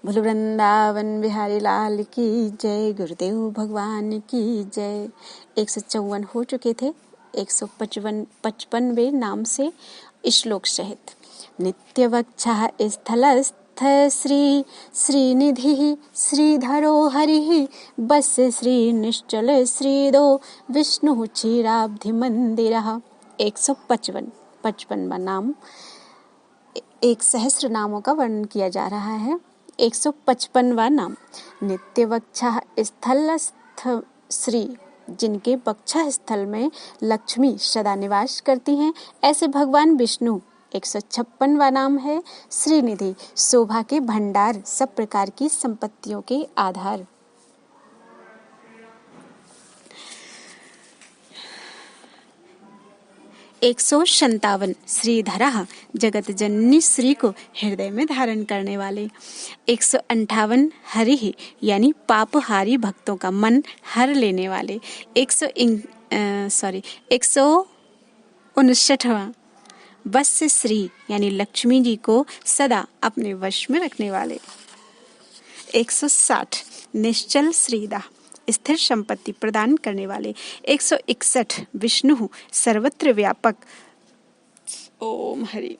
बोलो वृंदावन बिहारी लाल की जय, गुरुदेव भगवान की जय। 154 हो चुके थे, 155वें नाम से श्लोक सहित। नित्यवक्षः स्थलस्थ श्री श्रीनिधि श्रीधरो हरि बस श्री निश्चल श्रीदो विष्णु क्षीराब्धि मंदिरः। 155वां नाम, एक सहस्र नामों का वर्णन किया जा रहा है। 155वां नाम, नित्यवक्षः स्थलस्थ श्री, जिनके वक्षः स्थल में लक्ष्मी सदा निवास करती हैं, ऐसे भगवान विष्णु। 156वां नाम है श्रीनिधि, शोभा के भंडार, सब प्रकार की संपत्तियों के आधार। 157 श्रीधरः, जगत जननी श्री को हृदय में धारण करने वाले। 158 हरिः, यानी पापहारी भक्तों का मन हर लेने वाले। 159वां वश्य श्री, यानी लक्ष्मी जी को सदा अपने वश में रखने वाले। 160 निश्चल श्रीदा, स्थिर संपत्ति प्रदान करने वाले। 161 विष्णु, सर्वत्र व्यापक, ओम हरि।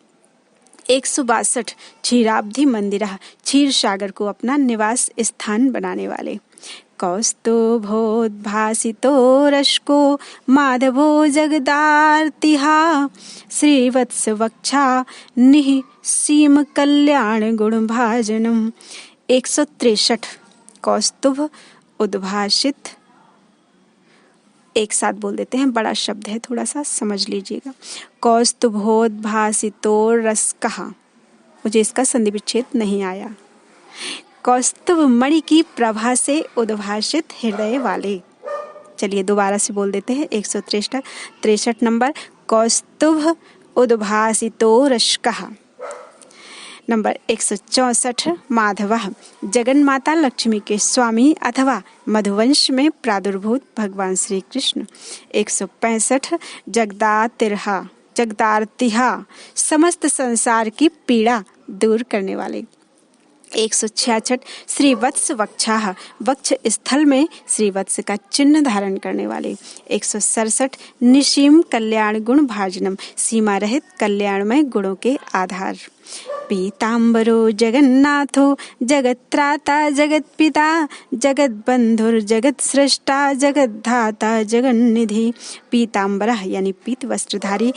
162 क्षीराब्धि मंदिरः, क्षीर सागर को अपना निवास स्थान बनाने वाले। कौस्तुभोद्भासितो रश्को माधवो जगदार्तिहा श्रीवत्स वक्षा निः सीम कल्याण गुण भाजनम। 163 कौस्तुभ उद्भासित, एक साथ बोल देते हैं, बड़ा शब्द है, थोड़ा सा समझ लीजिएगा। कौस्तुभोद्भासितो रसकः, मुझे इसका संधि विच्छेद नहीं आया। कौस्तुभ मणि की प्रभा से उद्भासित हृदय वाले। चलिए दोबारा से बोल देते हैं। 163 नंबर, कौस्तुभ उद्भासितो रश्कः। नंबर 164 माधवः, जगन माता लक्ष्मी के स्वामी अथवा मधुवंश में प्रादुर्भूत भगवान श्री कृष्ण। 165 जगदार्तिहा, समस्त संसार की पीड़ा दूर करने वाले। 166 श्री वत्स वक्षाः, वक्ष स्थल में श्री वत्स का चिन्ह धारण करने वाले। 167 निसीम कल्याण गुण भाजनम, सीमा रहित कल्याणमय गुणों के आधार। पीतांबरो जगन्नाथो जगत्राता जगत्पिता जगद्बंधुर जगत सृष्टा जगद्धाता जगन्निधि। पीतांबरः, यानी पीत वस्त्रधारी।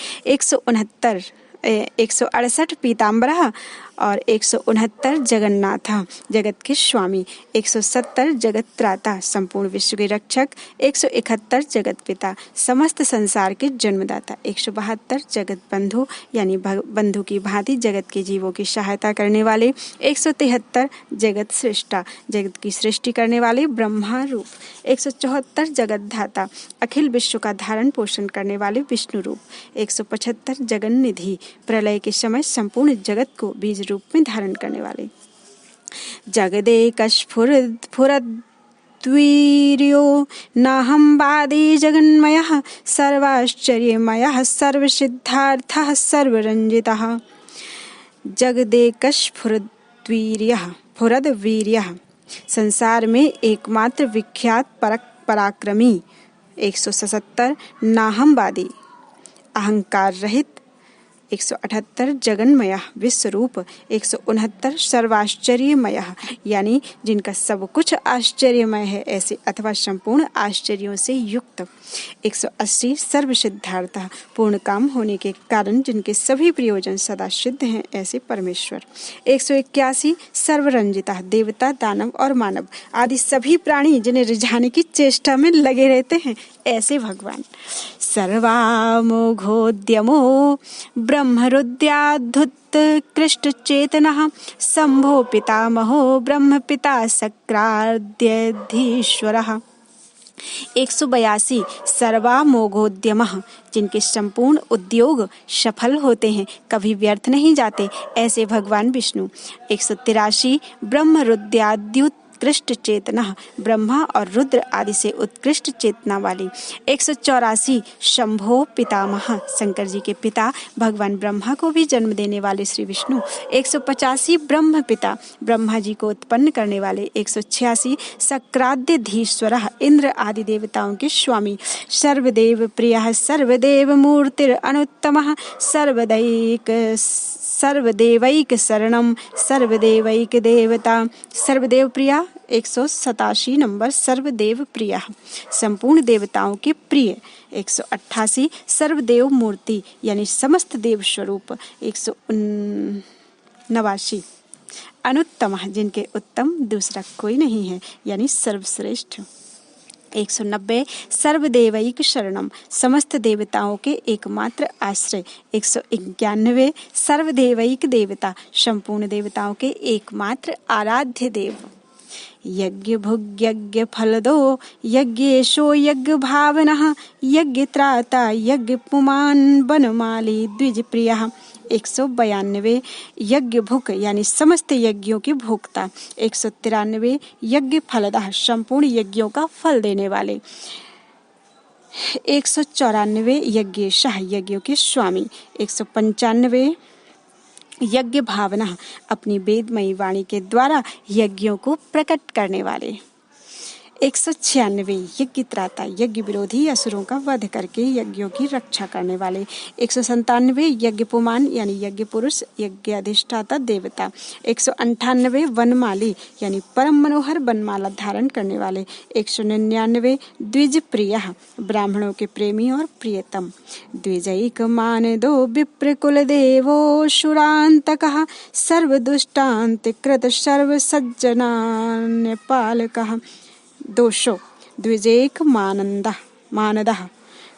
168 पीतांबरः और 169 जगन्नाथ, जगत के स्वामी। 170 जगत्राता, संपूर्ण विश्व के रक्षक। 171 जगत पिता, समस्त संसार के जन्मदाता। 172 जगत बंधु, यानी बंधु की भांति जगत के जीवों की सहायता करने वाले। 173 जगत सृष्टा, जगत की सृष्टि करने वाले ब्रह्मा रूप। 174 जगत धाता, अखिल विश्व का धारण पोषण करने वाले विष्णु रूप। 175 जगन्निधि, प्रलय के समय संपूर्ण जगत को बीज रूप में धारण करने वाले। जगदेकस्फुरद्वीर्यो नाहंवादी जगन्मयः सर्वाश्चर्यमयः सर्वसिद्धार्थः सर्वरंजितः। जगदेकस्फुरद्वीर्यः, संसार में एकमात्र विख्यात पराक्रमी। 177 नाहंवादी, अहंकार रहित। 178 जगन्मय, विश्वरूप। 169 सर्वाश्चर्यमय, यानी जिनका सब कुछ आश्चर्यमय है ऐसे अथवा संपूर्ण आश्चर्यों से युक्त। 180 सर्वसिद्धार्थ, पूर्ण काम होने के कारण जिनके सभी प्रयोजन सदा सिद्ध हैं ऐसे परमेश्वर। 181 सर्वरंजिता, देवता दानव और मानव आदि सभी प्राणी जिन्हें रिझाने की चेष्टा में लगे रहते हैं ऐसे भगवान। सर्वामोघोद्यमो ब्रह्मरुद्याद्धुत कृष्ट चेतनः शंभो पितामहो ब्रह्म पिता शक्राद्यधीश्वरः। 182 सर्वामोघोद्यमः, जिनके संपूर्ण उद्योग सफल होते हैं, कभी व्यर्थ नहीं जाते ऐसे भगवान विष्णु। 183 ब्रह्मरुद्याद्युत उत्कृष्ट चेतना, ब्रह्मा और रुद्र आदि से उत्कृष्ट चेतना वाली। 184 शंभो पितामह, शंकर जी के पिता भगवान ब्रह्मा को भी जन्म देने वाले श्री विष्णु। 185 ब्रह्म पिता, ब्रह्मा जी को उत्पन्न करने वाले। 186 सक्राद्यधीश्वर, इंद्र आदि देवताओं के स्वामी। सर्वदेव प्रियः सर्वदेव मूर्तिर अनुत्तमः, सर्वदेवैक शरणम सर्वदेवैक देवता। सर्वदेव प्रिया 187 नंबर, सर्वदेव प्रिया संपूर्ण देवताओं के प्रिय। 188 सर्वदेव मूर्ति यानी समस्त देव स्वरूप। 189 अनुत्तम, जिनके उत्तम दूसरा कोई नहीं है यानी सर्वश्रेष्ठ। 190 सर्वदेवैक शरणम, समस्त देवताओं के एकमात्र आश्रय। 191 सर्वदेवैक देवता, संपूर्ण देवताओं के एकमात्र आराध्य देव। यज्ञ भुग यज्ञ फलदो यज्ञेशो यज्ञ भावनः, यज्ञ त्राता यज्ञ पुमान बनमाली द्विज प्रियः। 192 यज्ञ भुक यानी समस्त यज्ञों के भोक्ता। 193 यज्ञ फलदाह, संपूर्ण यज्ञों का फल देने वाले। 194 यज्ञेशः, यज्ञों के स्वामी। 195 यज्ञ भावना, अपनी वेदमयी वाणी के द्वारा यज्ञों को प्रकट करने वाले। 196 यज्ञ त्राता, यज्ञ विरोधी असुरों का वध करके यज्ञों की रक्षा करने वाले। 197 यज्ञ पुमान यानी यज्ञ पुरुष, यज्ञ अधिष्ठाता देवता। 198 वनमाली यानी परम मनोहर वनमाला धारण करने वाले। 199 द्विज प्रिय, ब्राह्मणों के प्रेमी और प्रियतम। द्विजैक मानदो विप्र कुल देवो शुरांतकः, सर्वदुष्टांत कृत सर्व सज्जनान्य पालकः। 200 द्विजेक मानदः,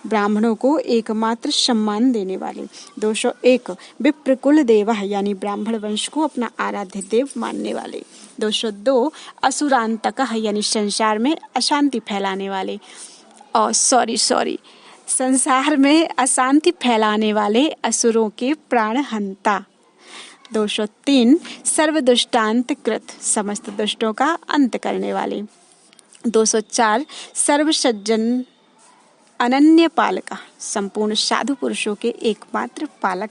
ब्राह्मणों को एकमात्र सम्मान देने वाले। 201 विप्र कुल देवः यानी ब्राह्मण वंश को अपना आराध्य देव मानने वाले। 202 असुरांतकः यानी संसार में अशांति फैलाने वाले। और संसार में अशांति फैलाने वाले असुरों के प्राणहंता। 203 सर्वदुष्टांत कृत, समस्त दुष्टों का अंत करने वाले। 204 सर्वसज्जन अनन्य पालका, संपूर्ण साधु पुरुषों के एकमात्र पालक।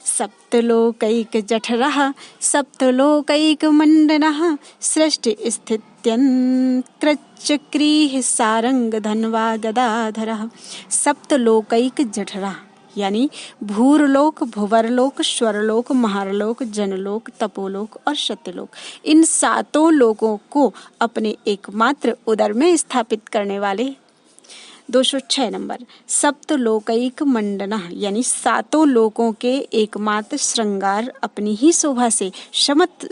सप्तलोकैक जठरः सप्तलोकैक मंडनः, सृष्टि स्थित्यंतरिक्षक्रीः सारंग धन्वा गदाधरः। सप्तलोकैक जठरः यानी भूरलोक, भुवरलोक, स्वरलोक, महारलोक, जनलोक, तपोलोक और सत्यलोक, इन सातों लोकों को अपने एकमात्र उदर में स्थापित करने वाले। 206 नंबर सप्तलोकैक मंडनः यानी सातों लोकों के एकमात्र श्रृंगार, अपनी ही शोभा से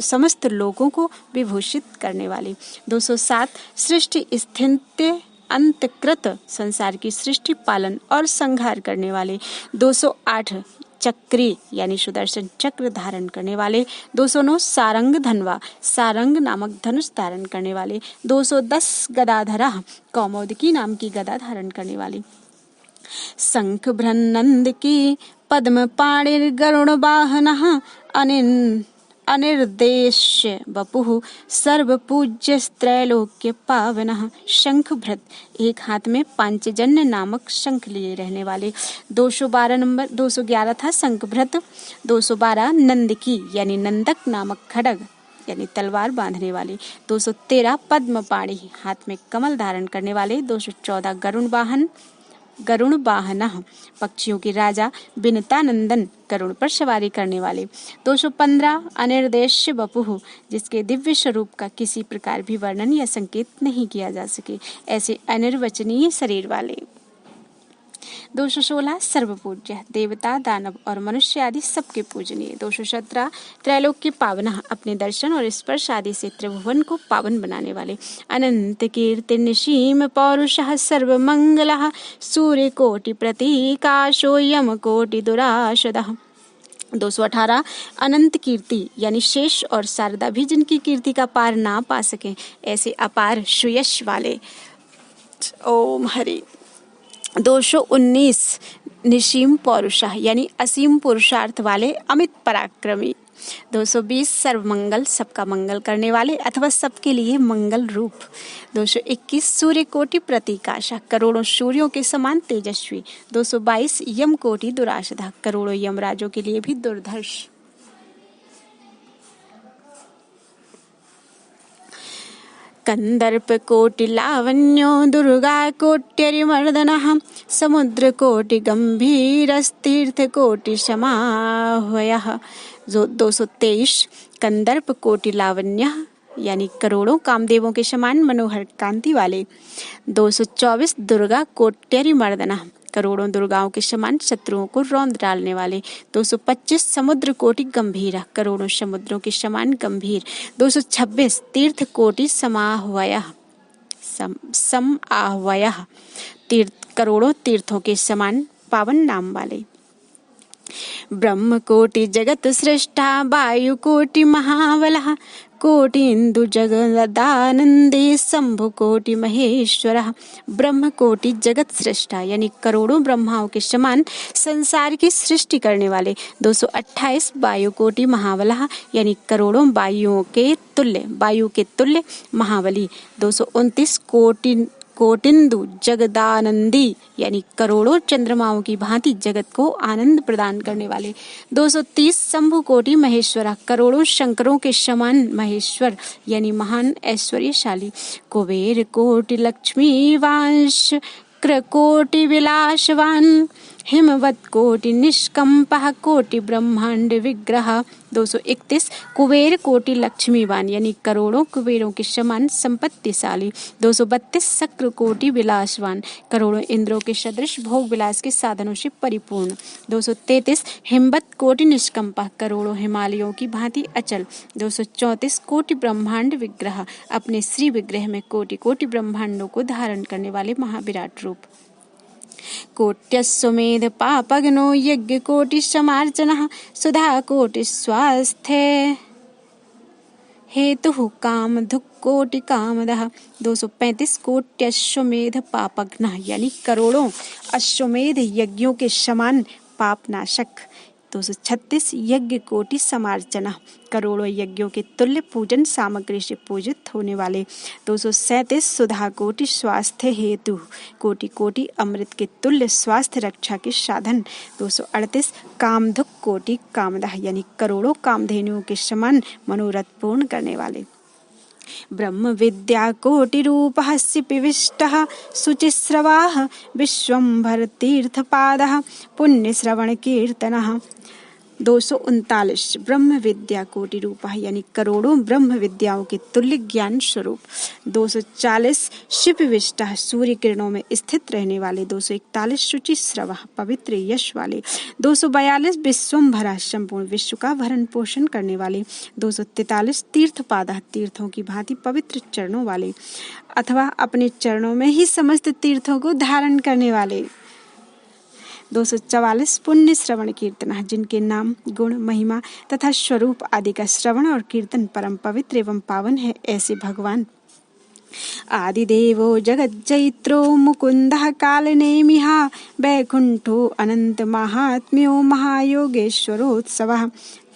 समस्त लोकों को विभूषित करने वाले। 207 सृष्टि स्थित्य अंतकृत, संसार की सृष्टि, पालन और संहार करने वाले। 208 चक्री यानी सुदर्शन चक्र धारण करने वाले। 209 सारंग धनवा, सारंग नामक धनुष धारण करने वाले। 210 गदाधरा, कौमोदकी नाम की गदा धारण करने वाली। शंख भ्रनंद की पद्म पाणिर गरुण वाहनः, अनिर्देश्य वपुः सर्व पूज्य त्रैलोक्य पावनः। शंख भृत, एक हाथ में पांचजन्य नामक शंख लिए रहने वाले। 212 नंबर 211 था शंख भृत। 212 नंदकी यानी नंदक नामक खड्ग यानी तलवार बांधने वाले। 213 पद्म पाणि, हाथ में कमल धारण करने वाले। 214 गरुण वाहनः, पक्षियों के राजा विनतानंदन, गरुड़ पर सवारी करने वाले। 215 अनिर्देश्य वपुः, जिसके दिव्य स्वरूप का किसी प्रकार भी वर्णन या संकेत नहीं किया जा सके, ऐसे अनिर्वचनीय शरीर वाले। 216 सर्वपूज्य, देवता, दानव और मनुष्य आदि सबके पूजनीय। 217 त्रैलोक्य पावनः, अपने दर्शन और स्पर्श आदि से त्रिभुवन को पावन बनाने वाले। अनंत कीर्ति निशीम पौरुषः सर्वमंगलः, सूर्य कोटि प्रतीकाशो यम कोटि दुराशदः। 218 अनंत कीर्ति यानी शेष और शारदा भी जिनकी कीर्ति का पार ना पा सके, ऐसे अपार सुयश वाले। ओम हरि। 219 निशीम पौरुषः यानी असीम पुरुषार्थ वाले अमित पराक्रमी। 220 सर्वमंगल, सबका मंगल करने वाले अथवा सबके लिए मंगल रूप। 221 सूर्य कोटि प्रतीकाशा, करोड़ों सूर्यों के समान तेजस्वी। 222 यम कोटि दुराशदा, करोड़ों यमराजों के लिए भी दुर्धर्ष। कंदर्प कोटि लावण्यो दुर्गा कोट्यरिमर्दनः, समुद्र कोटि गंभीरस्तीर्थ कोटि समाह्वयः। 223 कंदर्प कोटि लावण्य यानी करोड़ों कामदेवों के समान मनोहर कांति वाले। 224 दुर्गा कोट्यरिमर्दनः, करोड़ों दुर्गाओं के समान शत्रुओं को रौंद डालने वाले। 225 समुद्र कोटि गंभीर, करोड़ों समुद्रों के समान गंभीर। 226 तीर्थ कोटि समाह्वयः, समाह्वयः करोड़ों तीर्थों के समान पावन नाम वाले। ब्रह्म कोटि जगत श्रेष्ठा वायु कोटि महाबलः, कोटि इंदु जगदानंदे शंभु कोटि महेश्वरः। ब्रह्म कोटि जगत श्रेष्ठा यानी करोड़ों ब्रह्माओं के समान संसार की सृष्टि करने वाले। 228 वायु कोटि महाबलः यानी करोड़ों वायुओं के तुल्य महाबली। 229 कोटिंदु जगदानंदी यानी करोड़ों चंद्रमाओं की भांति जगत को आनंद प्रदान करने वाले। 230 शंभु कोटि महेश्वरा, करोड़ों शंकरों के समान महेश्वर यानी महान ऐश्वर्यशाली। कुबेर कोटि लक्ष्मी वांश कोटि विलासवान, हिमवत कोटि निष्कंपः कोटि ब्रह्मांड विग्रह। 231 कुबेर कोटि लक्ष्मीवान यानी करोड़ों कुबेरों के समान संपत्तिशाली। 232 शक्र कोटि विलासवान, करोड़ों इंद्रों के सदृश भोग विलास के साधनों से परिपूर्ण। 233 हिमवत कोटि निष्कंपः, करोड़ों हिमालयों की भांति अचल। 234 कोटि ब्रह्मांड विग्रह, अपने श्री विग्रह में कोटि कोटि ब्रह्मांडों को धारण करने वाले महाविराट रूप। कोट्यश्वमेध पापग्नो यज्ञ कोटि समार्जनः, सुधा कोटि स्वास्थ्य हेतु काम दुख कोटि कामदः। 235 कोट्यश्वमेध पापग्नः यानी करोड़ों अश्वमेध यज्ञों के समान पापनाशक। 236 यज्ञ कोटि समार्चना, करोड़ों यज्ञों के तुल्य पूजन सामग्री से पूजित होने वाले। 237 सुधा कोटि स्वास्थ्य हेतु, कोटि कोटि अमृत के तुल्य स्वास्थ्य रक्षा के साधन। 238 कामधुक कोटि कामदः यानी करोड़ों कामधेनुओं के समान मनोरथ पूर्ण करने वाले। ब्रह्म विद्या कोटि रूपः सिपिविष्टः शुचिस्रवाः, विश्वंभर तीर्थपादः पुण्य श्रवण कीर्तनः। 239 ब्रह्म विद्या कोटि रूपः यानी करोड़ों ब्रह्म विद्याओं के तुल्य ज्ञान स्वरूप। 240 शिवविष्टः सूर्य किरणों में स्थित रहने वाले। 241 शुचि श्रवः पवित्र यश वाले। 242 विश्वंभरा संपूर्ण विश्व का भरण पोषण करने वाले। 243 तीर्थपादः तीर्थों की भांति पवित्र चरणों वाले अथवा अपने चरणों में ही समस्त तीर्थों को धारण करने वाले। 244 पुण्य श्रवण कीर्तन, जिनके नाम गुण महिमा तथा स्वरूप आदि का श्रवण और कीर्तन परम पवित्र एवं पावन है, ऐसे भगवान। आदिदेवो जगज्जैत्रो मुकुंदः कालनेमिः, वैकुंठो अनंत महात्म्यो महायोगेश्वरोत्सवः।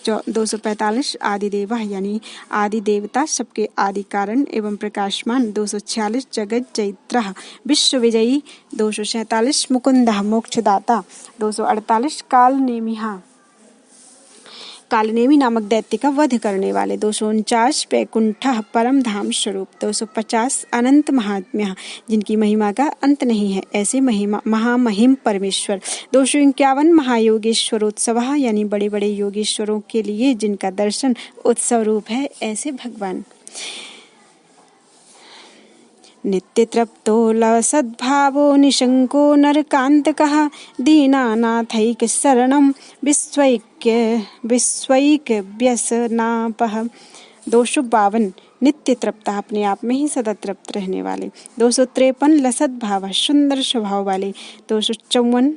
245 आदिदेव यानी आदि देवता सबके आदि कारण एवं प्रकाशमान। 246 जगत जैत्रः विश्व विजयी। 247 मुकुंदः मोक्षदाता। 248 कालनेमी नामक दैत्य का वध करने वाले। 249 वैकुंठः परम धाम स्वरूप। 250 अनंत महात्म्य, जिनकी महिमा का अंत नहीं है, ऐसे महामहिम परमेश्वर। 251 महायोगेश्वरोत्सवः यानी बड़े बड़े योगेश्वरों के लिए जिनका दर्शन उत्सव रूप है, ऐसे भगवान। नित्य तृप्तो लसद्भावो निशंको नरकांतकः, दीनानाथैक शरणं विश्वैक व्यसनापः। 252 नित्य तृप्ता अपने आप में ही सदा तृप्त रहने वाले। 253 लसद्भाव सुंदर स्वभाव वाले। 254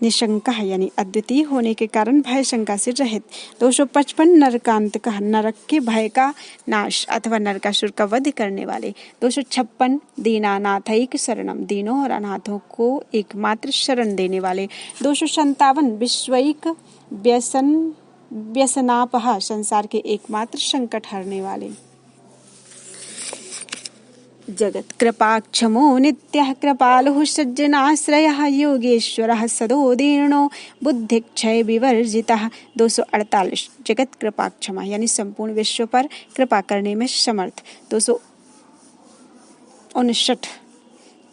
निशंक यानी अद्वितीय होने के कारण भय शंका से रहित। 255 नरकांतक नरक के भय का नाश अथवा नरकासुर का वध करने वाले। 256 दीनानाथैक शरणम, दीनों और अनाथों को एकमात्र शरण देने वाले। 257 विश्वैक व्यसन व्यसनापहा, संसार के एकमात्र संकट हरने वाले। जगत कृपाक्षमो नित्यः कृपालुः सज्जनाश्रयः योगेश्वरः सदोदीर्णो बुद्धिक्षय विवर्जितः। 248 जगत कृपाक्षमा यानी संपूर्ण विश्व पर कृपा करने में समर्थ। 259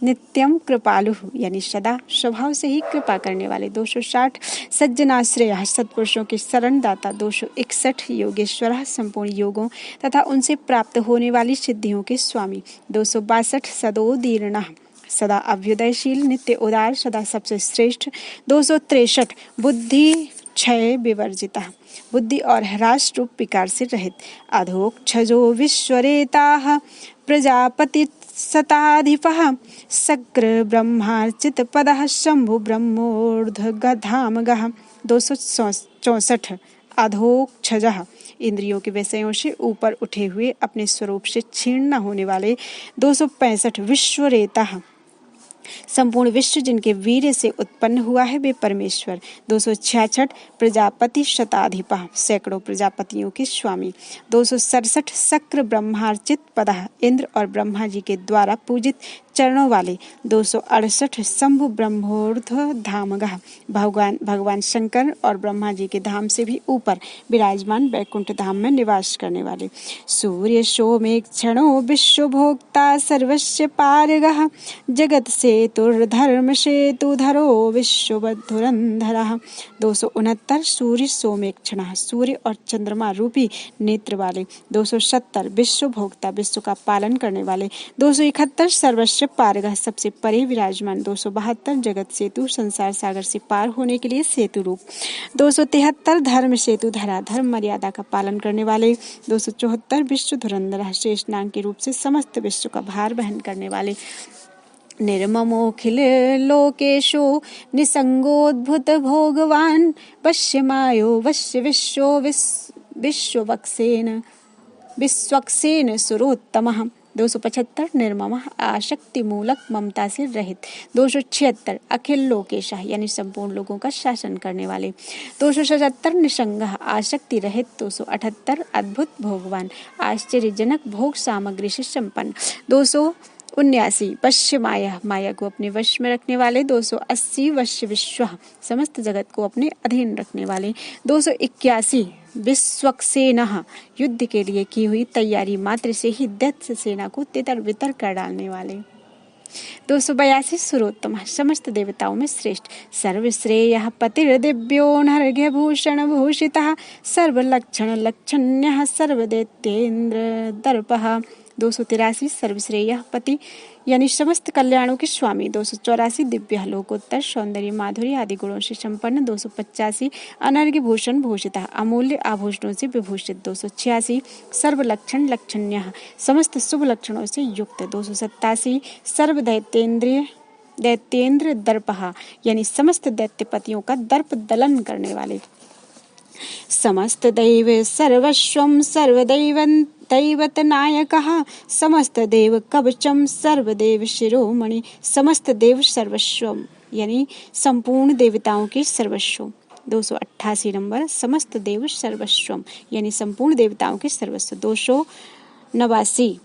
नित्यम कृपालु यानी सदा स्वभाव से ही कृपा करने वाले। 260 सज्जनाश्रय सत्पुरुषों के शरण दाता। 261 योगेश्वर संपूर्ण योगों तथा उनसे प्राप्त होने वाली सिद्धियों के स्वामी। 262 सदोदीर्ण सदा अभ्युदयशील नित्य उदार सदा सबसे श्रेष्ठ। 263 बुद्धि क्षय विवर्जिता बुद्धि और ह्रास रूप विकार से रहित। अधोक्षजो विश्वरेता प्रजापति सताधिपः सग्र ब्रह्मार्चित पदः शंभु ब्रह्मोर्ध्वधामगः। 264 अधोक्षजः इंद्रियों के विषयों से ऊपर उठे हुए अपने स्वरूप से क्षीण न होने वाले। 265 विश्वरेता संपूर्ण विश्व जिनके वीर्य से उत्पन्न हुआ है वे परमेश्वर। 266 प्रजापति शताधिपः सैकड़ों प्रजापतियों के स्वामी। 267 शक्र ब्रह्मार्चित पदः इंद्र और ब्रह्मा जी के द्वारा पूजित चरणों वाले। 268 शंभु ब्रह्मोर्ध्व धामगः भगवान शंकर और ब्रह्मा जी के धाम से भी ऊपर विराजमान वैकुंठ धाम में निवास करने वाले। सूर्य सोमेक्षणो विश्वभोक्ता सर्वस्य पारगः जगत सेतुर्धर्म सेतुधरो विश्वबद्धुरंधरः। 269 सूर्य सोमेक्षणः सूर्य और चंद्रमा रूपी नेत्र वाले। 270 विश्वभोक्ता विश्व का पालन करने वाले। 271 सर्वस्य पारगः सबसे परे विराजमान। 272 जगत सेतु संसार सागर से पार होने के लिए सेतु रूप। 273 धर्म सेतु धरा धर्म मर्यादा का पालन करने वाले। 274 विश्व धुरंधर शेष नाग के रूप से समस्त विश्व का भार वहन करने वाले। निर्ममोऽखिल लोकेशो निसंगोद्भुत भोगवान वश्यमायो वश्य विश्वक्सेन सुरोत्तमः। 275 निर्मम आशक्ति मूलक ममता से रहित। 276 अखिल लोकेशः यानी संपूर्ण लोगों का शासन करने वाले। 277 निसंगः आशक्ति रहित। 278 अद्भुत भोगवान आश्चर्यजनक भोग सामग्री से संपन्न। 279 वश्य माया को अपने वश में रखने वाले। 280 वश्य विश्व समस्त जगत को अपने अधीन रखने वाले। 281 विश्वक्सेनः युद्ध के लिए की हुई तैयारी मात्र से ही दैत्य सेना को तितर बितर कर डालने वाले। 282 सुरोत्तम समस्त देवताओं में श्रेष्ठ। सर्वश्रेयः पतिर्दिव्यो नर्घ्य भूषण भूषितः सर्वलक्षण लक्षण्यः सर्वदैत्येन्द्र दर्पः। 283 सर्वश्रेयः पति यानी समस्त कल्याणों के स्वामी। 284 दिव्य लोकोत्तर सौंदर्य माधुर्य आदि गुणों से संपन्न। 285 अनर्घ्य भूषण भूषितः अमूल्य आभूषणों से विभूषित। 286 सर्वलक्षण लक्षण्यः समस्त शुभ लक्षणों से युक्त। 287 सर्व दैत्येन्द्र दर्पः यानी समस्त दैत्यपतियों का दर्प दलन करने वाले। समस्त दैव सर्वस्वं दैवत नायकः समस्त देव कवचम सर्वदेव शिरोमणि। समस्त देव सर्वस्वम यानी संपूर्ण देवताओं के सर्वस्व। 288 नंबर समस्त देव सर्वस्वम यानी संपूर्ण देवताओं के सर्वस्व। 289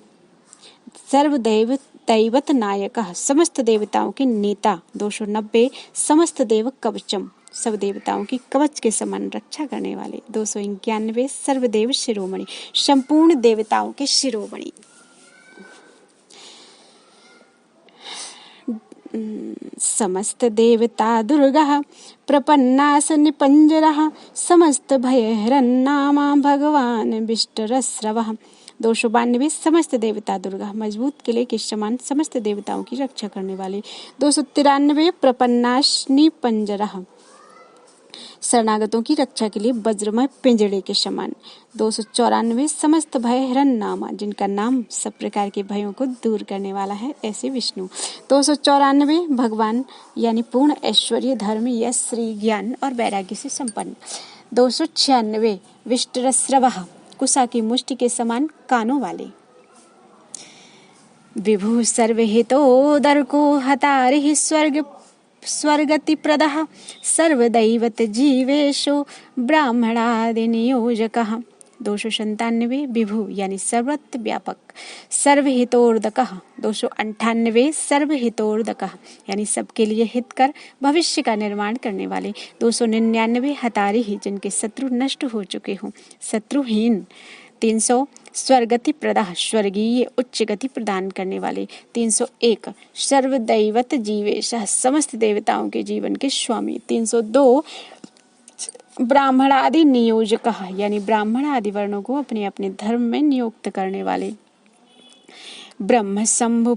सर्वदेव दैवत नायकः समस्त देवताओं के नेता। 290 समस्त देव कवचम सब देवताओं की कवच के समान रक्षा करने वाले। 291 सर्वदेव शिरोमणि संपूर्ण देवताओं के शिरोमणि। समस्त देवता दुर्गः प्रपन्नास निपंजरः समस्त भयहरन्नामा भगवान विष्टरस्रवः। 292 समस्त देवता दुर्गा मजबूत किले के समान समस्त देवताओं की रक्षा करने वाले। 293 प्रपन्नास निपंजरः शरणागतों की रक्षा के लिए वज्रमय पिंजड़े के समान। 294 समस्त भय हिरण्यनामा जिनका नाम सब प्रकार के भयों को दूर करने वाला है ऐसे विष्णु। 294 भगवान यानी पूर्ण ऐश्वर्य धर्म यश श्री ज्ञान और वैराग्य से संपन्न। 296 विष्टरस्रवः कुशा की मुष्टि के समान कानों वाले। विभु सर्वहितोदरको हतारिः स्वर्ग स्वर्गतिप्रदः सर्वदैवत जीवेशो ब्राह्मणादिनियोजकः। 297 विभु यानी सर्वत्र व्यापक सर्वहितोर्दकः। 298 सर्वहितोर्दकः यानी सबके लिए हितकर भविष्य का निर्माण करने वाले। 299 हतारी ही जिनके शत्रु नष्ट हो चुके हों शत्रुहीन। 300 स्वर्गति प्रदाह स्वर्गीय उच्च गति प्रदान करने वाले। 301 सर्वदैवत जीवेश समस्त देवताओं के जीवन के स्वामी। 302 ब्राह्मण आदि नियोजक यानी ब्राह्मण आदि वर्णों को अपने अपने धर्म में नियुक्त करने वाले। ब्रह्म शंभु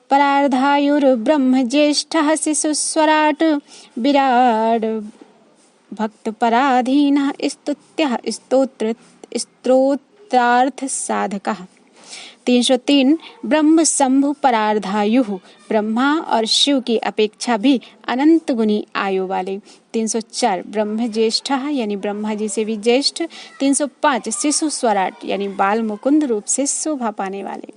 परार्धायुर्ब्रह्म ज्येष्ठः शिशुस्वराट विराट भक्त पराधीन स्तुत्यः स्तोत्रार्थ साधकः। 303 ब्रह्म शंभु परार्धायुः ब्रह्मा और शिव की अपेक्षा भी अनंत गुनी आयु वाले। 304 ब्रह्म ज्येष्ठ यानी ब्रह्मा जी से भी ज्येष्ठ। 305 शिशु स्वराट यानी बाल मुकुंद रूप से शोभा पाने वाले।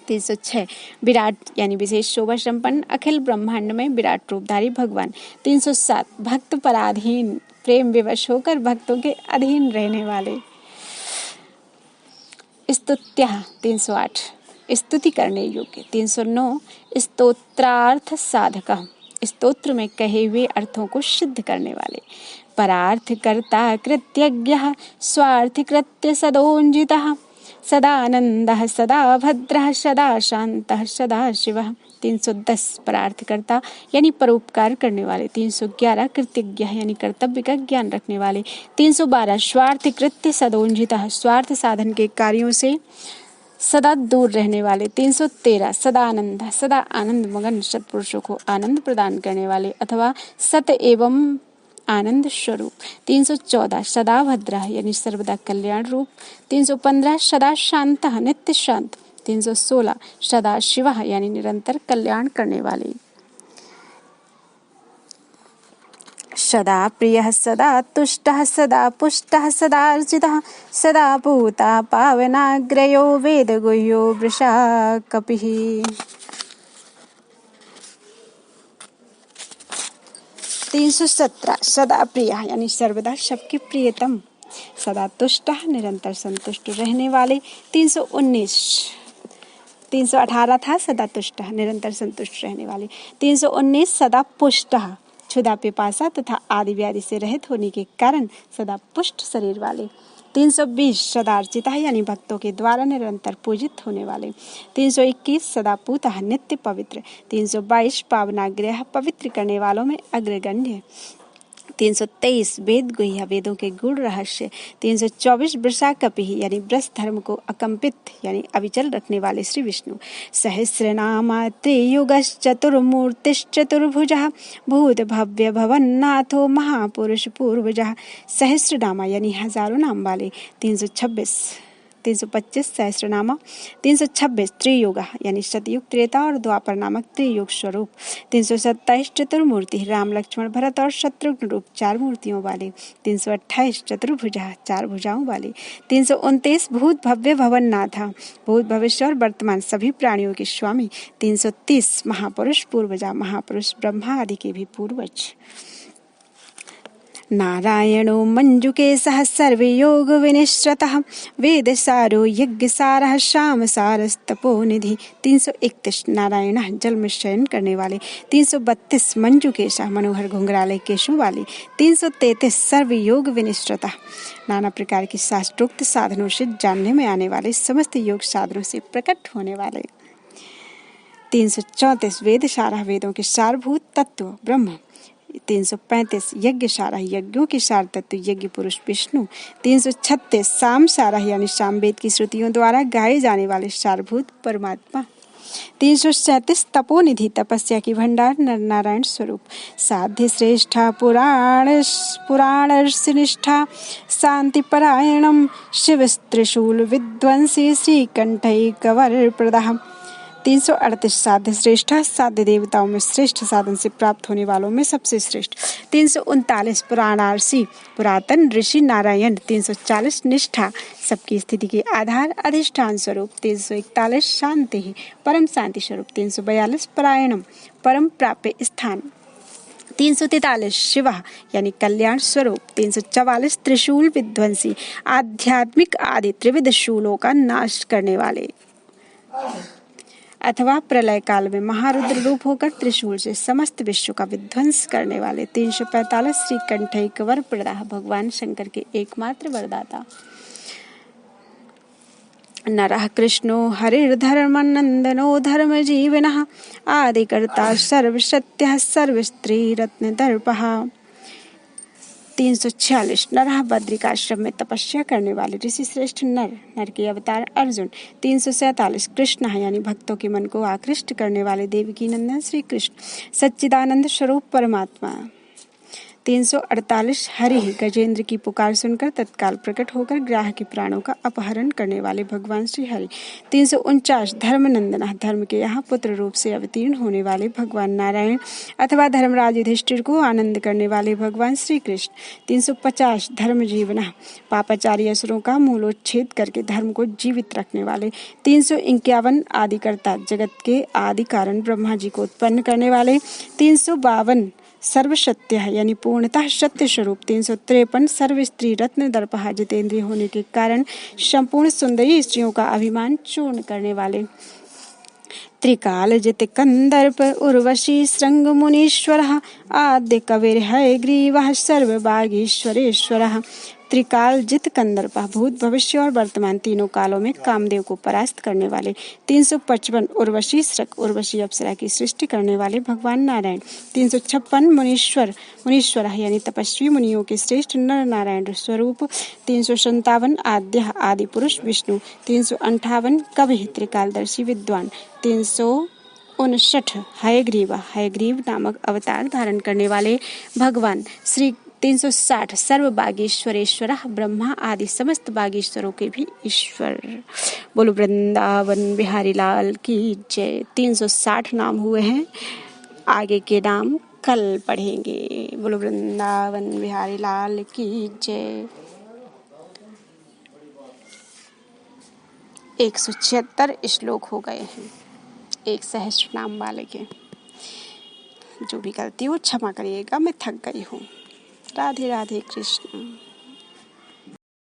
306 विराट यानी विशेष शोभा संपन्न अखिल ब्रह्मांड में विराट रूपधारी भगवान। 307 भक्त पराधीन प्रेम विवश होकर भक्तों के अधीन रहने वाले। स्तुत्य 308 स्तुति करने योग्य। 309 स्तोत्रार्थ साधक स्तोत्र में कहे हुए अर्थों को सिद्ध करने वाले। परार्थ कर्ता कृत्यज्ञः स्वार्थ कृत्य सदोन्जितः सदानंदः सदा भद्रः सदा शांतः सदा शिवः। 310 परार्थकर्ता यानी परोपकार करने वाले। 311 कृतज्ञ यानी कर्तव्य का ज्ञान रखने वाले। 312 स्वार्थ कृत्य सदोन्जितः स्वार्थ साधन के कार्यों से सदा दूर रहने वाले। 313 सदानंद सदा आनंद मगन सत्पुरुषों को आनंद प्रदान करने वाले अथवा सत एवं आनंद स्वरूप। 314 सदा भद्र यानी सर्वदा कल्याण रूप। 315 सदा शांत नित्य शांत। 316 सदा शिव यानी निरंतर कल्याण करने वाले। सदा प्रियः सदा तुष्टः सदा पुष्टः सदा अर्चितः सदा पूता पावनाग्रयो वेद गुह्यो वृषा कपिः। 317 सदा प्रिय यानी सर्वदा सबके प्रियतम। सदा तुष्ट निरंतर संतुष्ट रहने वाले। 319 318 था सदा तुष्ट निरंतर संतुष्ट रहने वाले। 319 सदा पुष्ट क्षुधा पिपासा तथा आदि व्याधि से रहित होने के कारण सदा पुष्ट शरीर वाले। 320 सदा अर्चित यानी भक्तों के द्वारा निरंतर पूजित होने वाले। 321 सदा पूतः नित्य पवित्र। 322 पावनाग्रह पवित्र करने वालों में अग्रगण्य। 323 वेद गुह्य वेदों के गूढ़ रहस्य। 324 वृषा कपिः यानी वृष धर्म को अकंपित यानी अविचल रखने वाले श्री विष्णु। सहस्रनामा त्रियुगश्चतुर्मूर्तिश्चतुर्भुजः भूत भव्य भवन्नाथो महापुरुष पूर्वजः। सहस्रनामा यानी हजारों नाम वाले। 325 सहस्रनामा। 326 त्रियुग यानी सतयुग त्रेता और द्वापर नामक त्रियुग स्वरूप। 327 चतुर्मूर्ति राम लक्ष्मण भरत और शत्रुघ्न रूप 4 मूर्तियों वाले। 328 चतुर्भुजा 4 भुजाओं वाले। 329 भूत भव्य भवन्नाथ भूत भविष्य और वर्तमान सभी प्राणियों के स्वामी। 330 महापुरुष पूर्वजा महापुरुष ब्रह्मा आदि के भी पूर्वज। नारायणो मंजुकेशः सर्वयोग विनिश्रतः वेदसारो यज्ञसारः श्यामसारस्तपोनिधि। 331 नारायण जल में शयन करने वाले। 332 मंजुकेशः मनोहर घुंघराले केशों वाले। 333 सर्वयोग विनिश्रतः नाना प्रकार के शास्त्रोक्त साधनों से जानने में आने वाले समस्त योग साधनों से प्रकट होने वाले। 334 वेदसारः वेदों के सारभूत तत्व ब्रह्म। 335 यज्ञ सारः यज्ञों के सार तत्व यज्ञ पुरुष विष्णु। 336 साम सारः यानी सामवेद की श्रुतियों द्वारा गाए जाने वाले सारभूत परमात्मा। 337 तपोनिधि तपस्या की भंडार नर नारायण स्वरूप। साध्य श्रेष्ठा पुराणर्षिनिष्ठा शांति परायणम शिव त्रिशूल विध्वंसी श्रीकंठै कवर प्रदः 338 साध्य श्रेष्ठ, साध्य देवताओं में श्रेष्ठ, साधन से प्राप्त होने वालों में सबसे श्रेष्ठ। 339 पुराणार्षि, पुरातन ऋषि नारायण। 340 निष्ठा, सबकी स्थिति के आधार अधिष्ठान स्वरूप। 341 शांति, परम शांति स्वरूप। 342 परायणम, परम प्राप्य स्थान। 343 शिव यानी कल्याण स्वरूप। 344 त्रिशूल विध्वंसी, आध्यात्मिक आदि त्रिविध शूलों का नाश करने वाले अथवा प्रलय काल में महारुद्र रूप होकर त्रिशूल से समस्त विश्व का विध्वंस करने वाले। 345 श्री कंठैक वर प्रदाह, भगवान शंकर के एकमात्र वरदाता। नरः कृष्णो हरिर्धर्मनन्दनो धर्मजीविनः, आदिकर्ता सर्वसत्यः सर्वस्त्रीरत्नदर्पः। 346 नरः, बद्रिकाश्रम में तपस्या करने वाले ऋषि श्रेष्ठ नर, नर के अवतार अर्जुन। 347 कृष्ण यानी भक्तों के मन को आकृष्ट करने वाले देवकी नंदन श्री कृष्ण, सच्चिदानंद स्वरूप परमात्मा। 348 हरि, गजेंद्र की पुकार सुनकर तत्काल प्रकट होकर ग्राह के प्राणों का अपहरण करने वाले भगवान श्री हरि। 349 धर्मनंदन, धर्म के यहाँ पुत्र रूप से अवतीर्ण होने वाले भगवान नारायण अथवा धर्मराज युधिष्ठिर को आनंद करने वाले भगवान श्री कृष्ण। 350 धर्म जीवन, पापाचारी असुरों का मूलोच्छेद करके धर्म को जीवित रखने वाले। 351 आदिकर्ता, जगत के आदि कारण ब्रह्मा जी को उत्पन्न करने वाले। 352 सर्वसत्य यानी पूर्णतः सत्य स्वरूप। 353 सर्व स्त्री रत्न दर्पहा, जितेंद्रिय होने के कारण संपूर्ण सुंदरी स्त्रियों का अभिमान चूर्ण करने वाले। त्रिकाल जित कंदर्प उर्वशी श्रृंग मुनीश्वरः, आद्य कविर हयग्रीवः सर्वभागीश्वरेश्वरः। त्रिकाल जित कंदर्प, भूत भविष्य और वर्तमान तीनों कालों में कामदेव को परास्त करने वाले। 355 उर्वशी श्रक, उर्वशी अप्सरा की सृष्टि करने वाले भगवान नारायण। 356 मुनीश्वर यानी तपस्वी मुनियों के श्रेष्ठ नर नारायण स्वरूप। 357 आद्य, आदि पुरुष विष्णु। 358 कवि, त्रिकालदर्शी विद्वान। 359 हयग्रीव, हयग्रीव नामक अवतार धारण करने वाले भगवान श्री। 360 सर्व बागेश्वरेश्वर, ब्रह्मा आदि समस्त बागेश्वरों के भी ईश्वर। बोलो वृंदावन बिहारी लाल की जय। 360 नाम हुए हैं, आगे के नाम कल पढ़ेंगे। बोलो वृंदावन बिहारी लाल की जय। 176 श्लोक हो गए हैं, एक सहस्र नाम वाले के। जो भी गलती हो क्षमा करिएगा, मैं थक गई हूँ। राधे राधे कृष्ण।